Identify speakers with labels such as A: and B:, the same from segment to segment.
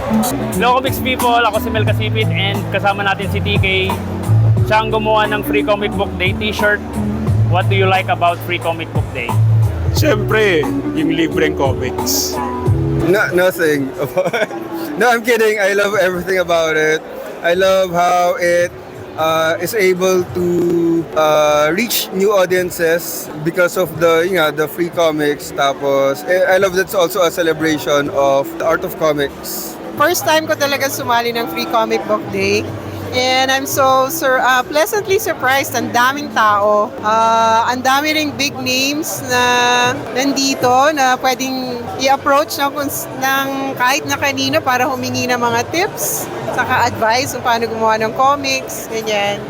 A: Hello Comics people, ako si Mel Casipit and kasama natin si TK. Siya ang gumawa ng Free Comic Book Day t-shirt. What do you like about Free Comic Book Day?
B: Siyempre, yung libreng comics.
C: Nothing. No, I'm kidding. I love everything about it. I love how it is able to reach new audiences because of the free comics. Tapos, I love that's also a celebration of the art of comics.
D: First time ko talaga sumali ng Free Comic Book Day. And I'm so pleasantly surprised. Ang daming tao. Ang dami ring big names na nandito na pwedeng i-approach ng kahit na kanino para humingi ng mga tips, saka advice kung paano gumawa ng comics, ganyan.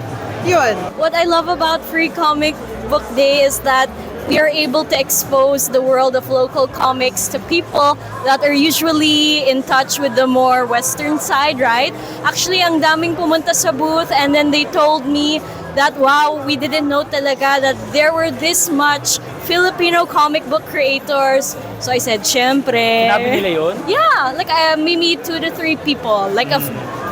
D: Yun.
E: What I love about Free Comic Book Day is that we are able to expose the world of local comics to people that are usually in touch with the more Western side, right? Actually, ang daming pumunta sa booth and then they told me that, wow, we didn't know talaga that there were this much Filipino comic book creators. So I said, syempre.
A: Sinabi nila yun?
E: Yeah, like maybe 2 to 3 people, like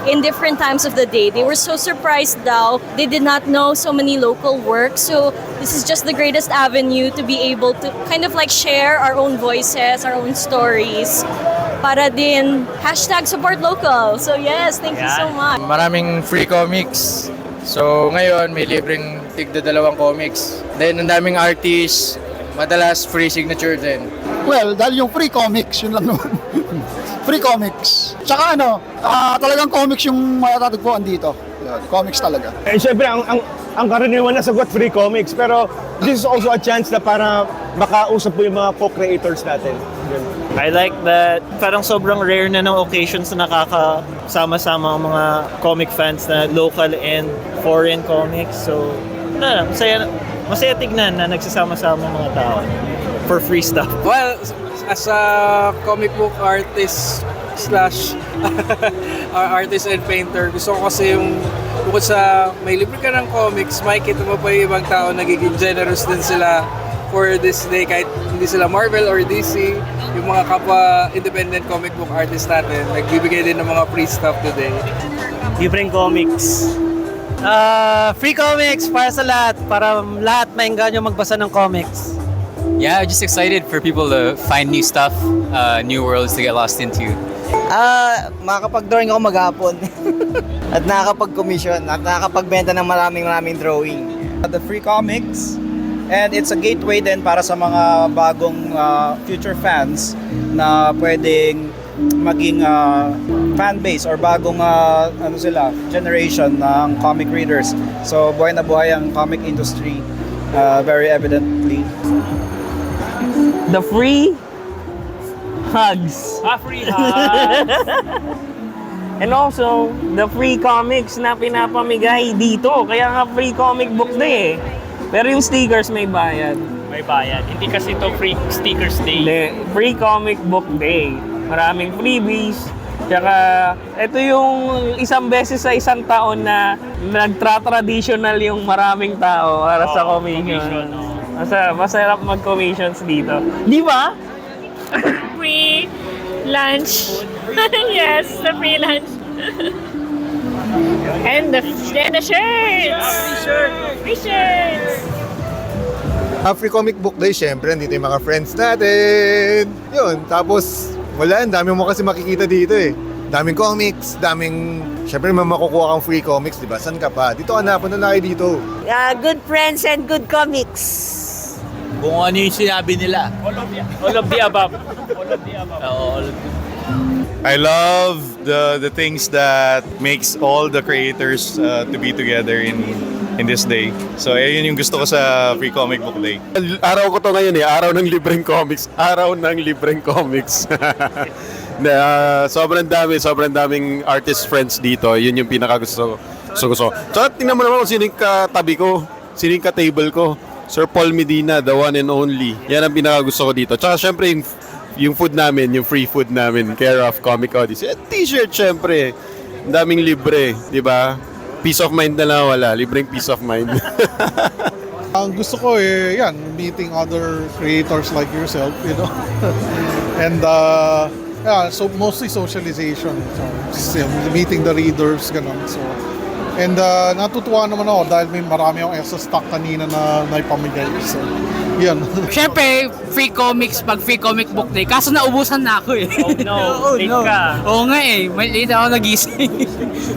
E: in different times of the day. They were so surprised daw. They did not know so many local works. So this is just the greatest avenue to be able to kind of like share our own voices, our own stories. Para din, #support local. So yes, thank you so much.
F: Maraming free comics. So ngayon may libreng tigda-2 comics. Then ang daming artists, madalas free signature din.
G: Well, dahil yung free comics, yun lang naman. Free comics. Tsaka talagang comics yung matatagpuan dito. Comics talaga.
B: Eh, syempre, ang karaniwan na sagot, free comics. Pero this is also a chance na para makausap po yung mga co-creators natin. Yun.
H: I like that parang sobrang rare na ng occasions na nakakasama-sama ang mga comic fans na local and foreign comics. So, masaya tignan na nagsasama-sama mga tao for free stuff.
F: Well, as a comic book artist slash artist and painter, gusto ko kasi yung bukod sa may libre ka ng comics, makikita mo pa yung ibang tao nagiging generous din sila for this day kahit hindi sila Marvel or DC, yung mga kapwa independent comic book artist natin nagbibigay din ng mga free stuff today.
H: Libreng comics. Free comics para sa lahat, para lahat maengganyo magbasa ng comics.
I: Yeah, just excited for people to find new stuff, new worlds to get lost into.
D: Makakapag-drawing ako maghapon. At nakakapag-commission at nakakapagbenta ng maraming drawing.
J: The free comics, and it's a gateway din para sa mga bagong future fans na pwedeng maging fan base or bagong generation ng comic readers. So buhay na buhay ang comic industry, very evidently.
H: The free hugs.
A: Free hugs!
H: And also, the free comics na pinapamigay dito. Kaya nga Free Comic Book Day eh. Pero yung stickers may bayad.
A: May bayad. Hindi kasi ito Free Stickers Day.
H: Hindi, Free Comic Book Day. Maraming freebies. Tsaka, ito yung isang beses sa isang taon na nagtra-traditional yung maraming tao para sa commission. Masarap mag-commissions dito. Di ba?
E: Free lunch. Yes, the free lunch. And the shirts. Free shirts.
C: Free Comic Book Day, syempre, nandito yung mga friends natin. Yun, tapos wala, dami mo kasi makikita dito eh. Daming comics, syempre makukuha kang free comics, di ba? San ka pa? Dito ka na, punta na kayo dito.
D: Good friends and good comics.
I: Kung ano yung sinabi nila.
A: All of the above. All of the above.
I: All of
B: I love the things that makes all the creators to be together in this day. So, yun yung gusto ko sa Free Comic Book Day.
C: Araw ko to ngayon eh, araw ng libreng comics. Araw ng libreng comics. Sobrang daming artist friends dito. Yun yung pinakagusto ko. Tsaka tingnan mo naman kung sino yung katabi ko, sino yung ka-table ko. Sir Paul Medina, the one and only. Yan ang pinakagusto ko dito. Tsaka syempre yung food namin, yung free food namin, care of Comic Odyssey. T-shirt syempre. Ang daming libre, di ba? Peace of mind na lang wala. Libreng peace of mind.
G: Ang gusto ko meeting other creators like yourself, and
K: Yeah, so mostly socialization. So, meeting the readers, ganun. So, and natutuwa naman ako dahil may marami akong extra stock kanina na naipamigay. So, yan.
L: Siyempre, free comics pag free comic book day. Kaso naubusan na ako eh.
A: Oh no, late ka.
L: Oo nga eh, may late ako nagising.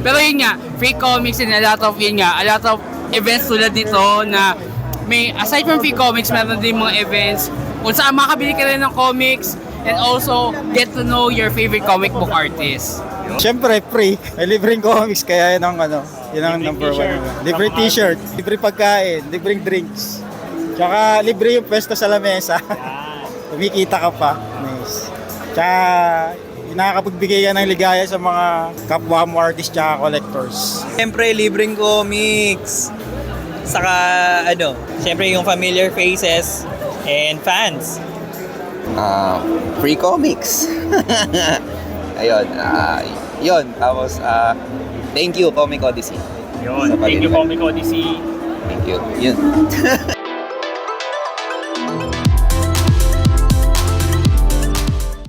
L: Pero yun nga, free comics and a lot of events tulad dito na may, aside from free comics, meron din mga events kung saan makabili ka rin ng comics and also get to know your favorite comic book artist.
J: Siyempre, free. May libreng comics, kaya yun ang number one. Libre t-shirt, libre pagkain, libreng drinks. Tsaka libre yung pwesto sa lamesa. Kumikita ka pa. Nice. Tsaka nakakapagbigay ka ng ligaya sa mga kapwa mo artists tsaka collectors.
M: Siyempre, libreng comics. Saka, siyempre yung familiar faces and fans.
N: Free comics. Ayun, yun. Tapos, thank you, Comic Odyssey.
A: Yun, thank you, Comic Odyssey.
N: Thank you. Yun.